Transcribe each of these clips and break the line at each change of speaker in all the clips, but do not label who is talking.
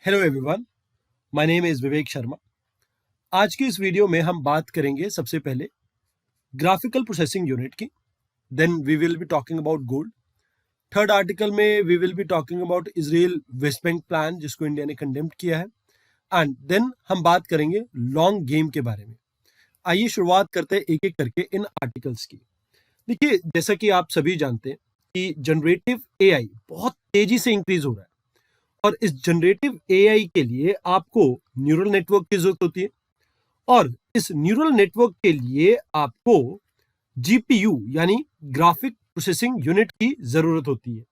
Hello everyone, my name is Vivek Sharma. आज की इस वीडियो में हम बात करेंगे सबसे पहले ग्राफिकल प्रोसेसिंग यूनिट की। Then we will be talking about gold. Third article में we will be talking about Israel West Bank plan जिसको इंडिया ने कंडेम्ड किया है। एंड देन हम बात करेंगे लॉन्ग गेम के बारे में। आइए शुरुआत करते हैं एक एक करके इन आर्टिकल्स की। देखिए, जैसा कि आप सभी जानते हैं कि जनरेटिव एआई बहुत तेजी से इंक्रीज हो रहा है और इस जनरेटिव एआई के लिए आपको न्यूरल नेटवर्क की जरूरत होती है और इस न्यूरल नेटवर्क के लिए आपको जीपीयू यानी ग्राफिक प्रोसेसिंग यूनिट की जरूरत होती है।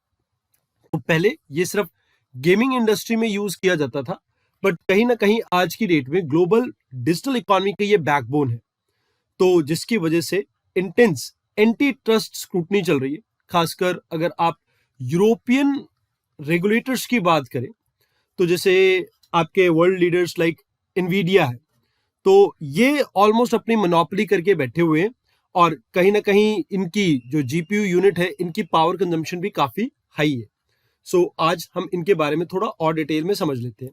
तो पहले ये सिर्फ गेमिंग इंडस्ट्री में यूज किया जाता था, बट कहीं ना कहीं आज की डेट में ग्लोबल डिजिटल इकोनॉमी का ये बैकबोन है। तो जिसकी वजह से इंटेंस एंटी ट्रस्ट स्क्रूटनी चल रही है। खासकर अगर आप यूरोपियन रेगुलेटर्स की बात करें तो जैसे आपके वर्ल्ड लीडर्स लाइक इनवीडिया है, तो ये ऑलमोस्ट अपनी मोनोपोली करके बैठे हुए हैं और कहीं ना कहीं इनकी जो जीपीयू यूनिट है इनकी पावर कंजम्पशन भी काफी हाई है। सो आज हम इनके बारे में थोड़ा और डिटेल में समझ लेते हैं।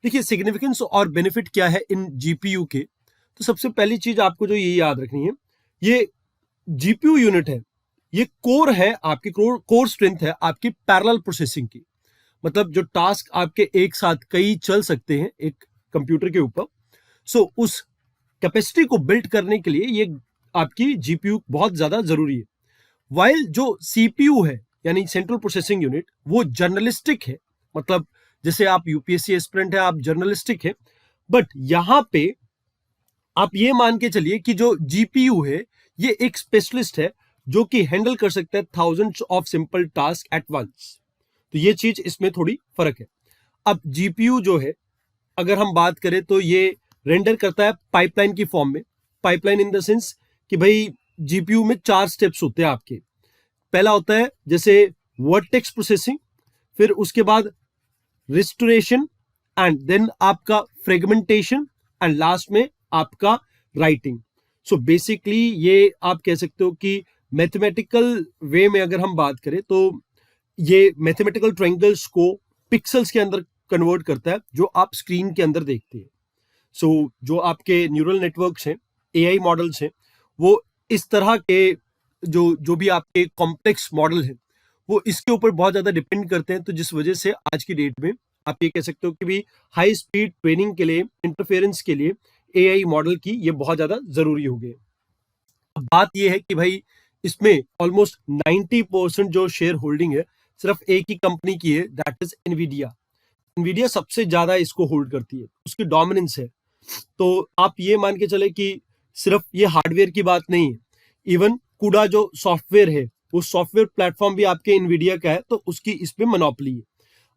देखिए, सिग्निफिकेंस और बेनिफिट क्या है इन जीपीयू के। तो सबसे पहली चीज आपको जो ये याद रखनी है, ये जीपीयू यूनिट है, ये कोर है आपकी, कोर स्ट्रेंथ है आपकी पैरेलल प्रोसेसिंग की। मतलब जो टास्क आपके एक साथ कई चल सकते हैं एक कंप्यूटर के ऊपर, सो उस कैपेसिटी को बिल्ड करने के लिए ये आपकी जीपीयू बहुत ज्यादा जरूरी है। वाइल जो सीपीयू है यानी सेंट्रल प्रोसेसिंग यूनिट, वो जर्नलिस्टिक है। मतलब जैसे आप यूपीएससी एस्पिरेंट है, आप जर्नलिस्टिक है, बट यहां पे आप ये मान के चलिए कि जो जीपीयू है ये एक स्पेशलिस्ट है जो कि हैंडल कर सकता है thousands of simple task at once. तो ये चीज इसमें थोड़ी फर्क है। अब जीपीयू जो है, अगर हम बात करें तो ये रेंडर करता है पाइपलाइन की फॉर्म में। पाइपलाइन इन द सेंस कि भाई जीपीयू में 4 स्टेप्स होते हैं आपके। पहला होता है जैसे वर्टेक्स प्रोसेसिंग, फिर उसके बाद रिस्टोरेशन, एंड देन आपका फ्रेगमेंटेशन, एंड लास्ट में आपका राइटिंग। सो बेसिकली ये आप कह सकते हो कि मैथमेटिकल वे में अगर हम बात करें तो ये मैथमेटिकल ट्रायंगल्स को पिक्सल्स के अंदर कन्वर्ट करता है जो आप स्क्रीन के अंदर देखते हैं। सो जो आपके न्यूरल नेटवर्क्स हैं, एआई मॉडल्स हैं, वो इस तरह के जो जो भी आपके कॉम्प्लेक्स मॉडल हैं वो इसके ऊपर बहुत ज्यादा डिपेंड करते हैं। तो जिस वजह से आज की डेट में आप ये कह सकते हो कि भी हाई स्पीड ट्रेनिंग के लिए, इंटरफेरेंस के लिए एआई मॉडल की ये बहुत ज्यादा जरूरी हो गए। अब बात ये है कि भाई इसमें ऑलमोस्ट 90% जो शेयर होल्डिंग है सिर्फ एक ही कंपनी की है, दैट इज एनवीडिया। एनवीडिया सबसे ज्यादा इसको होल्ड करती है, उसकी डोमिनेंस है। तो आप ये मान के चले कि सिर्फ ये हार्डवेयर की बात नहीं है, इवन कूडा जो सॉफ्टवेयर है वो सॉफ्टवेयर प्लेटफॉर्म भी आपके एनवीडिया का है, तो उसकी इसमें मोनोपोली है।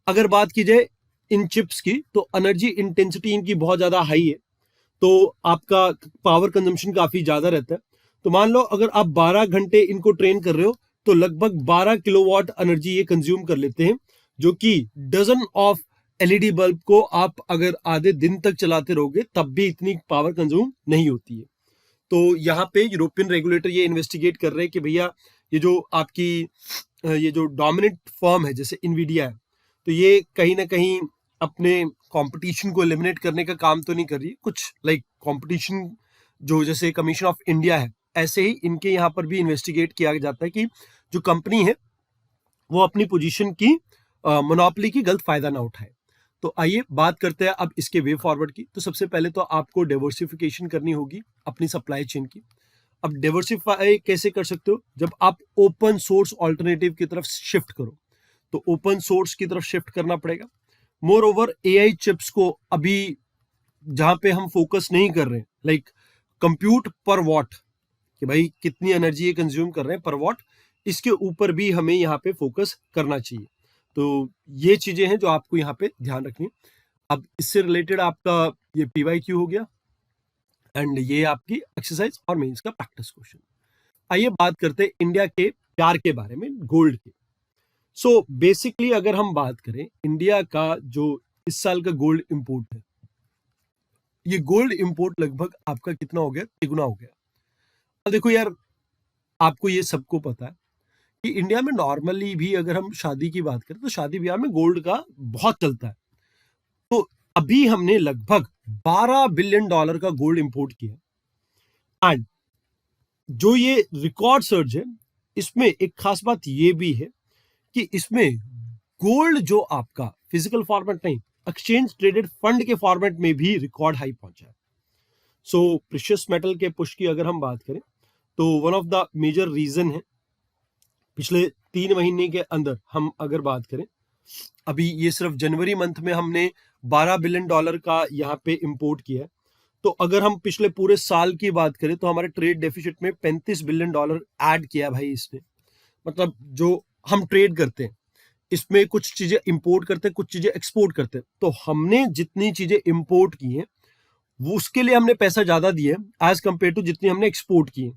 अगर बात की जाए इन चिप्स की तो एनर्जी इंटेंसिटी इनकी बहुत ज्यादा हाई है, तो आपका पावर कंजम्पशन काफी ज्यादा रहता है। तो मान लो अगर आप 12 घंटे इनको ट्रेन कर रहे हो तो लगभग 12 किलोवाट एनर्जी ये कंज्यूम कर लेते हैं, जो कि डजन ऑफ एलईडी बल्ब को आप अगर आधे दिन तक चलाते रहोगे तब भी इतनी पावर कंज्यूम नहीं होती है। तो यहाँ पे यूरोपियन रेगुलेटर ये इन्वेस्टिगेट कर रहे हैं कि भैया ये जो आपकी ये जो डोमिनेंट फर्म है जैसे इनवीडिया है, तो ये कहीं ना कहीं अपने कंपटीशन को एलिमिनेट करने का काम तो नहीं कर रही। कुछ लाइक कंपटीशन जो जैसे कमीशन ऑफ इंडिया है, ऐसे ही इनके यहाँ पर भी इन्वेस्टिगेट किया जाता है कि जो कंपनी है वो अपनी पोजीशन की मोनोपोली की गलत फायदा ना उठाए। तो आइए बात करते हैं अब इसके वे फॉरवर्ड की। तो सबसे पहले तो आपको डाइवर्सिफिकेशन करनी होगी अपनी सप्लाई चेन की। अब डाइवर्सिफाई कैसे कर सकते हो? जब आप ओपन सोर्स ऑल्टरनेटिव की तरफ शिफ्ट करो, तो ओपन सोर्स की तरफ शिफ्ट करना पड़ेगा। मोर ओवर एआई चिप्स को अभी जहां पे हम फोकस नहीं कर रहे, लाइक कंप्यूट पर वॉट, कि भाई कितनी एनर्जी ये कंज्यूम कर रहे हैं पर वॉट, इसके ऊपर भी हमें यहाँ पे फोकस करना चाहिए। तो ये चीजें हैं जो आपको यहाँ पे ध्यान रखनी है। अब इससे रिलेटेड आपका ये पीवाईक्यू हो गया एंड ये आपकी एक्सरसाइज और मेंस का प्रैक्टिस क्वेश्चन। आइए बात करते हैं इंडिया के प्यार के बारे में, गोल्ड के। सो बेसिकली अगर हम बात करें इंडिया का जो इस साल का गोल्ड इंपोर्ट है, ये गोल्ड इंपोर्ट लगभग आपका कितना हो गया? 3 गुना हो गया। अब देखो यार, आपको ये सबको पता है कि इंडिया में नॉर्मली भी अगर हम शादी की बात करें तो शादी ब्याह में गोल्ड का बहुत चलता है। तो अभी हमने लगभग $12 बिलियन का गोल्ड इंपोर्ट किया। एंड जो ये रिकॉर्ड सर्ज है, इसमें एक खास बात ये भी है कि इसमें गोल्ड जो आपका फिजिकल फॉर्मेट नहीं, एक्सचेंज ट्रेडेड फंड के फॉर्मेट में भी रिकॉर्ड हाई पहुंचा है। सो प्रेशियस मेटल के पुश की अगर हम बात करें तो one of the major reason है, पिछले 3 महीने के अंदर हम अगर बात करें, अभी ये सिर्फ जनवरी मंथ में हमने $12 बिलियन का यहाँ पे इंपोर्ट किया है। तो अगर हम पिछले पूरे साल की बात करें तो हमारे ट्रेड डेफिसिट में $35 बिलियन ऐड किया भाई इसने। मतलब जो हम ट्रेड करते हैं इसमें कुछ चीजें इंपोर्ट करते हैं, कुछ चीजें एक्सपोर्ट करते हैं। तो हमने जितनी चीजें इंपोर्ट की हैं वो उसके लिए हमने पैसा ज्यादा दिया है एज कंपेयर टू जितनी हमने एक्सपोर्ट की है।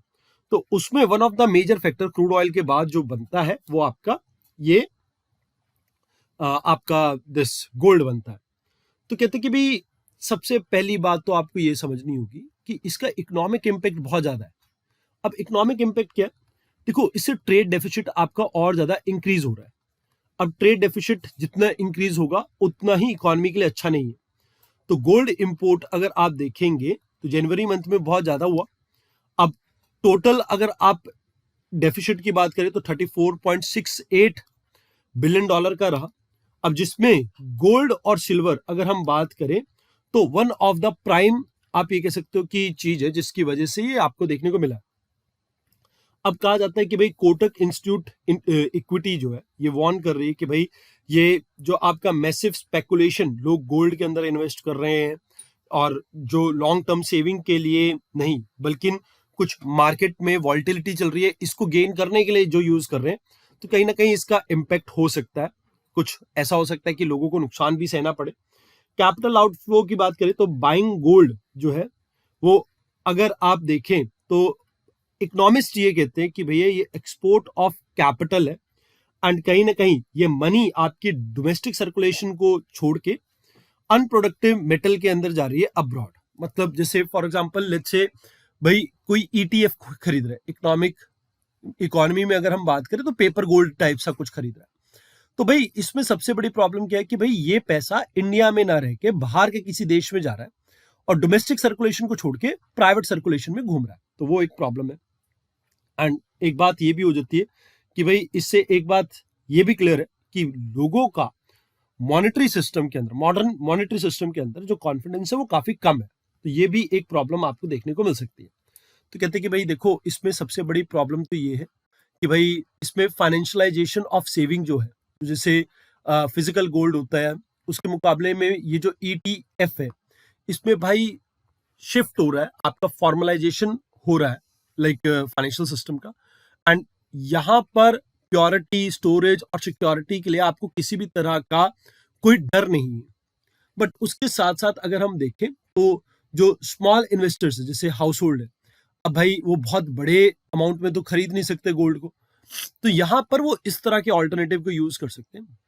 तो उसमें one of the major factor crude oil के बाद जो बनता है वो आपका ये आपका दिस गोल्ड बनता है। तो कहते हैं कि भाई सबसे पहली बात तो आपको ये समझनी होगी कि इसका इकोनॉमिक इम्पैक्ट बहुत ज्यादा है। अब इकोनॉमिक इम्पैक्ट क्या है? देखो, इससे ट्रेड डेफिसिट आपका और ज्यादा इंक्रीज हो रहा है। अब ट्रेड डेफिसिट जितना इंक्रीज होगा उतना ही इकोनॉमी के लिए अच्छा नहीं है। तो गोल्ड इंपोर्ट अगर आप देखेंगे तो जनवरी मंथ में बहुत ज्यादा हुआ। अब टोटल अगर आप डेफिसिट की बात करें तो $34.68 बिलियन का रहा। अब जिसमें गोल्ड और सिल्वर अगर हम बात करें तो वन ऑफ द प्राइम आप ये कह सकते हो कि चीज है जिसकी वजह से ये आपको देखने को मिला। अब कहा जाता है कि भाई कोटक इंस्टीट्यूट इक्विटी जो है ये वार्न कर रही है कि भाई ये जो आपका मैसिव स्पेकुलेशन, लोग गोल्ड के अंदर इन्वेस्ट कर रहे हैं और जो लॉन्ग टर्म सेविंग के लिए नहीं बल्कि कुछ मार्केट में वॉल्टिलिटी चल रही है इसको गेन करने के लिए जो यूज कर रहे हैं, तो कहीं ना कहीं इसका इम्पैक्ट हो सकता है। कुछ ऐसा हो सकता है कि लोगों को नुकसान भी सहना पड़े। कैपिटल आउटफ्लो की बात करें तो बाइंग गोल्ड जो है वो अगर आप देखें तो इकोनॉमिस्ट ये कहते हैं कि भैया ये एक्सपोर्ट ऑफ कैपिटल है एंड कहीं ना कहीं ये मनी आपकी डोमेस्टिक सर्कुलेशन को छोड़ के अनप्रोडक्टिव मेटल के अंदर जा रही है अब्रॉड। मतलब जैसे फॉर एग्जांपल लेट्स से भाई कोई ईटीएफ खरीद रहा है, इकोनॉमी में अगर हम बात करें तो पेपर गोल्ड टाइप सा कुछ खरीद रहा है। तो भाई इसमें सबसे बड़ी प्रॉब्लम क्या है कि भाई ये पैसा इंडिया में ना रह के बाहर के किसी देश में जा रहा है और डोमेस्टिक सर्कुलेशन को छोड़ के प्राइवेट सर्कुलेशन में घूम रहा है। तो वो एक प्रॉब्लम है। एंड एक बात ये भी हो जाती है कि भाई इससे एक बात ये भी क्लियर है कि लोगों का मॉनेटरी सिस्टम के अंदर, मॉडर्न मॉनेटरी सिस्टम के अंदर जो कॉन्फिडेंस है वो काफी कम है। तो ये भी एक प्रॉब्लम आपको देखने को मिल सकती है। तो कहते हैं कि भाई देखो, इसमें सबसे बड़ी प्रॉब्लम तो ये है कि भाई इसमें फाइनेंशियलाइजेशन ऑफ सेविंग जो है, जैसे फिजिकल गोल्ड होता है उसके मुकाबले में ये जो ईटीएफ है इसमें भाई शिफ्ट हो रहा है, आपका फॉर्मलाइजेशन हो रहा है लाइक फाइनेंशियल सिस्टम का। एंड यहाँ पर प्योरिटी, स्टोरेज और सिक्योरिटी के लिए आपको किसी भी तरह का कोई डर नहीं है। बट उसके साथ साथ अगर हम देखें तो जो स्मॉल इन्वेस्टर्स है जैसे हाउस होल्ड है, अब भाई वो बहुत बड़े अमाउंट में तो खरीद नहीं सकते गोल्ड को, तो यहां पर वो इस तरह के ऑल्टरनेटिव को यूज कर सकते हैं।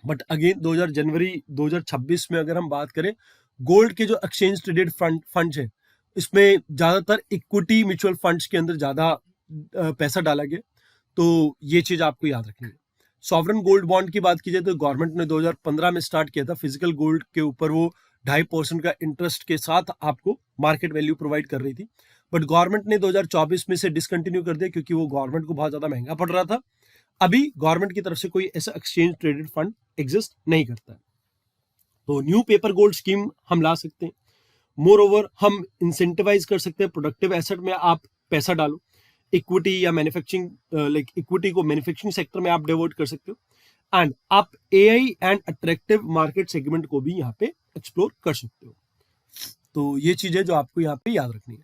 बट अगेन जनवरी 2026 में अगर हम बात करें, गोल्ड के जो एक्सचेंज ट्रेडेड फंड है इसमें ज्यादातर इक्विटी म्यूचुअल फंड्स के अंदर ज्यादा पैसा डाला गया। तो ये चीज आपको याद रखनी है। सॉवरन गोल्ड बॉन्ड की बात की जाए तो गवर्नमेंट ने 2015 में स्टार्ट किया था। फिजिकल गोल्ड के ऊपर वो 2.5% का इंटरेस्ट के साथ आपको मार्केट वैल्यू प्रोवाइड कर रही थी। बट गवर्नमेंट ने 2024 में से डिसकंटिन्यू कर दिया क्योंकि वो गवर्नमेंट को बहुत ज्यादा महंगा पड़ रहा था। अभी गवर्नमेंट की तरफ से कोई ऐसा एक्सचेंज ट्रेडेड फंड एग्जिस्ट नहीं करता है। तो न्यू पेपर गोल्ड स्कीम हम ला सकते हैं। मोर ओवर हम इंसेंटिवाइज कर सकते हैं, प्रोडक्टिव एसेट में आप पैसा डालो, इक्विटी या मैन्युफैक्चरिंग लाइक इक्विटी को मैन्युफैक्चरिंग सेक्टर में आप डिवोट कर सकते हो। एंड आप AI and attractive market segment को भी यहाँ पे एक्सप्लोर कर सकते हो। तो ये चीजें जो आपको यहाँ पे याद रखनी है।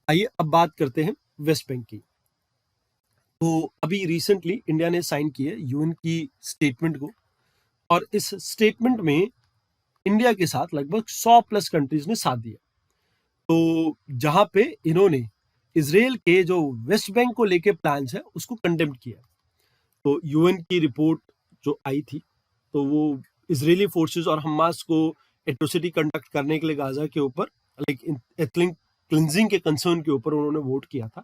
आइए अब बात करते हैं वेस्ट बैंक की। तो अभी रिसेंटली इंडिया ने साइन की है यूएन की स्टेटमेंट को, और इस स्टेटमेंट में इंडिया के साथ लगभग 100+ कंट्रीज ने साथ दिया। तो जहां पे इन्होंने इसराइल के जो वेस्ट बैंक को लेके प्लान्स है उसको कंडेम किया। तो यूएन की रिपोर्ट जो आई थी तो वो इजरायली फोर्सेस और हमास को एट्रोसिटी कंडक्ट करने के लिए गाजा के ऊपर लाइक एथनिक क्लिंजिंग के कंसर्न के ऊपर उन्होंने वोट किया था।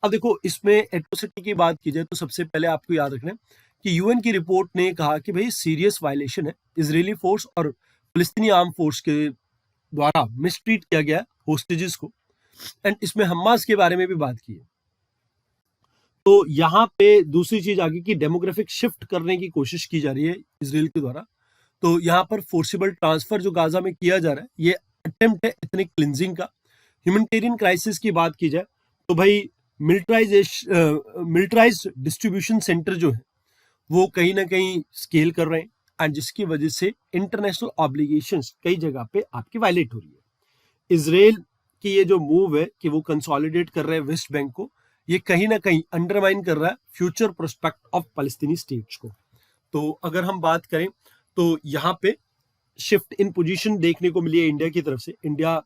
अब देखो, इसमें एट्रोसिटी की बात की जाए तो सबसे पहले आपको याद रखना है कि यूएन की रिपोर्ट ने कहा कि भाई सीरियस वायलेशन है, इजरायली फोर्स और फिलिस्तीनी आर्म फोर्स के द्वारा मिसट्रीट किया गया होस्टेजेस को, एंड इसमें हमास के बारे में भी बात की है। तो यहाँ पे दूसरी चीज आगे की डेमोग्राफिक शिफ्ट करने की कोशिश की जा रही है इजराइल के द्वारा। तो यहाँ पर फोर्सिबल ट्रांसफर जो गाजा में किया जा रहा है, ये अटेम्प्ट है एथनिक क्लिंजिंग का। ह्यूमैनिटेरियन क्राइसिस की बात की जाए तो भाई मिलिटराइज डिस्ट्रीब्यूशन सेंटर जो है वो कहीं ना कहीं स्केल कर रहे हैं, एंड जिसकी वजह से इंटरनेशनल ऑब्लिगेशंस कई जगह पे आपकी वायलेट हो रही है। इजराइल की ये जो मूव है कि वो कंसोलिडेट कर रहे हैं वेस्ट बैंक को, ये कहीं ना कहीं अंडरमाइन कर रहा है फ्यूचर प्रोस्पेक्ट ऑफ पैलेस्टीनी स्टेट्स को। तो अगर हम बात करें तो यहाँ पे शिफ्ट इन पोजीशन देखने को मिली है इंडिया की तरफ से। इंडिया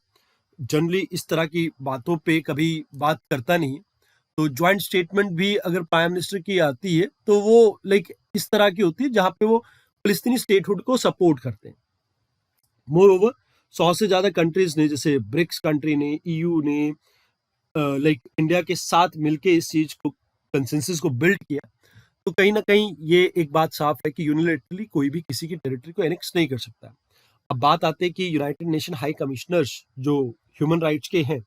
जनरली इस तरह की बातों पे कभी बात करता नहीं है, तो ज्वाइंट स्टेटमेंट भी अगर प्राइम मिनिस्टर की आती है तो वो लाइक इस तरह की होती है जहां पे वो फिलिस्तीनी स्टेटहुड को सपोर्ट करते हैं। मोर ओवर 100 से ज्यादा कंट्रीज ने, जैसे ब्रिक्स कंट्री ने, ईयू ने लाइक इंडिया के साथ मिलके इस चीज को, कंसेंसस को बिल्ड किया। तो कहीं ना कहीं ये एक बात साफ है कि यूनिलैटरली कोई भी किसी की टेरिटरी को एनेक्स नहीं कर सकता। अब बात आती है कि यूनाइटेड नेशन हाई कमिश्नर्स जो ह्यूमन राइट्स के हैं,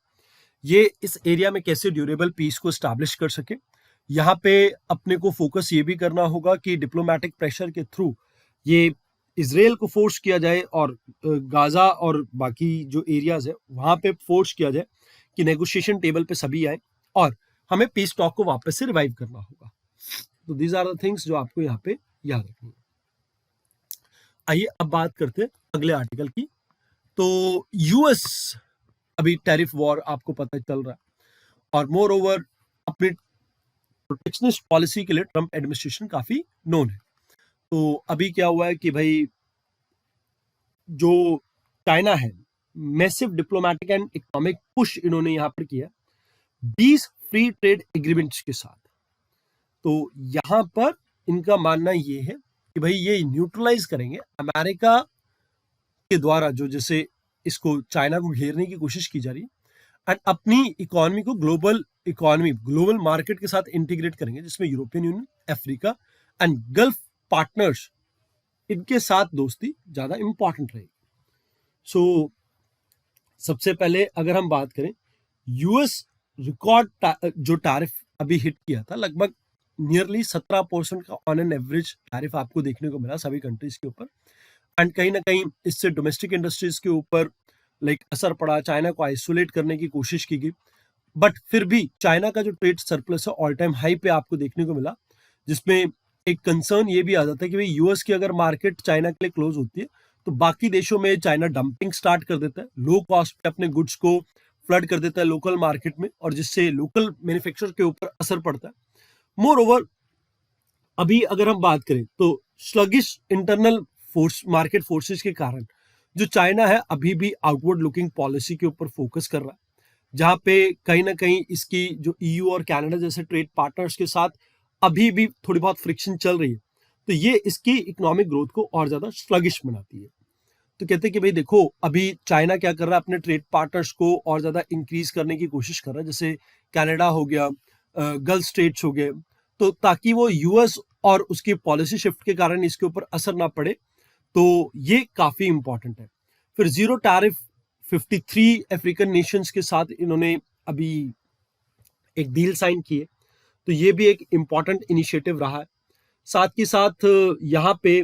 ये इस एरिया में कैसे ड्यूरेबल पीस को स्टैब्लिश कर सके। यहाँ पे अपने को फोकस ये भी करना होगा कि डिप्लोमेटिक प्रेशर के थ्रू ये इसराइल को फोर्स किया जाए और गाजा और बाकी जो एरियाज है वहां पे फोर्स किया जाए कि नेगोशिएशन टेबल पे सभी आए और हमें पीस टॉक को वापस से रिवाइव करना होगा। तो दीज आर द थिंग्स जो आपको यहाँ पे याद रखनी है। आइए अब बात करते हैं अगले आर्टिकल की। तो यूएस अभी टैरिफ वॉर आपको पता चल रहा है, और मोर ओवर अपनी प्रोटेक्शनिस्ट पॉलिसी के लिए ट्रंप एडमिनिस्ट्रेशन काफी नोन है। तो अभी क्या हुआ है कि भाई जो चाइना है, massive diplomatic and economic push इन्होंने यहाँ पर किया 20 फ्री ट्रेड एग्रीमेंट्स के साथ। तो यहाँ पर इनका मानना ये है कि भाई ये न्यूट्रलाइज करेंगे अमेरिका के द्वारा जो जैसे इसको चाइना को घेरने की कोशिश की जा रही है, एंड अपनी इकोनॉमी को ग्लोबल मार्केट के साथ इंटीग्रेट करेंगे, जिसमें European union, Africa and gulf partners, इनके साथ दोस्ती ज्यादा इंपॉर्टेंट रहेगी। सो सबसे पहले अगर हम बात करें, यूएस रिकॉर्ड जो टैरिफ अभी हिट किया था, लगभग नियरली 17% का ऑन एन एवरेज टैरिफ आपको देखने को मिला सभी कंट्रीज के ऊपर, एंड कहीं ना कहीं इससे डोमेस्टिक इंडस्ट्रीज के ऊपर लाइक असर पड़ा। चाइना को आइसोलेट करने की कोशिश की गई, बट फिर भी चाइना का जो ट्रेड सरप्लस है ऑल टाइम हाई पे आपको देखने को मिला, जिसमें एक कंसर्न ये भी आ जाता है कि भाई यूएस की अगर मार्केट चाइना के लिए क्लोज होती है तो बाकी देशों में चाइना डंपिंग स्टार्ट कर देता है, लो कॉस्ट पे अपने गुड्स को फ्लड कर देता है लोकल मार्केट में, और जिससे लोकल मैन्युफैक्चरर के ऊपर असर पड़ता है। मोर ओवर अभी अगर हम बात करें तो स्लगिश इंटरनल मार्केट फोर्सेस के कारण जो चाइना है अभी भी आउटवर्ड लुकिंग पॉलिसी के ऊपर फोकस कर रहा है, जहां पे कहीं ना कहीं इसकी जो ईयू और कनाडा जैसे ट्रेड पार्टनर्स के साथ अभी भी थोड़ी बहुत फ्रिक्शन चल रही है। तो ये इसकी इकोनॉमिक ग्रोथ को और ज्यादा स्लगिश बनाती है। तो कहते हैं कि भाई देखो अभी चाइना क्या कर रहा है, अपने ट्रेड पार्टनर्स को और ज्यादा इंक्रीज करने की कोशिश कर रहा है, जैसे कनाडा हो गया, गल्फ स्टेट्स हो गए, तो ताकि वो यूएस और उसकी पॉलिसी शिफ्ट के कारण इसके ऊपर असर ना पड़े। तो ये काफी इंपॉर्टेंट है। फिर जीरो टैरिफ 53 अफ्रीकन नेशंस के साथ इन्होंने अभी एक डील साइन की है, तो ये भी एक इंपॉर्टेंट इनिशिएटिव रहा है। साथ ही साथ यहाँ पे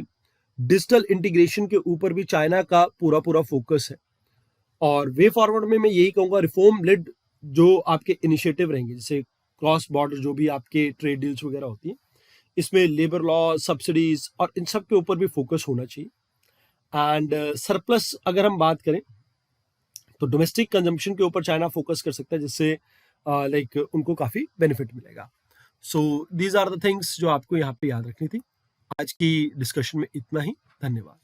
डिजिटल इंटीग्रेशन के ऊपर भी चाइना का पूरा फोकस है, और वे फॉरवर्ड में मैं यही कहूँगा रिफॉर्म लेड जो आपके इनिशिएटिव रहेंगे, जैसे क्रॉस बॉर्डर जो भी आपके ट्रेड डील्स वगैरह होती हैं, इसमें लेबर लॉ, सब्सिडीज और इन सब के ऊपर भी फोकस होना चाहिए। एंड सरप्लस अगर हम बात करें तो डोमेस्टिक कंजम्पशन के ऊपर चाइना फोकस कर सकता है, जिससे लाइक उनको काफी बेनिफिट मिलेगा। So these are the things जो आपको यहाँ पे याद रखनी थी। आज की डिस्कशन में इतना ही। धन्यवाद।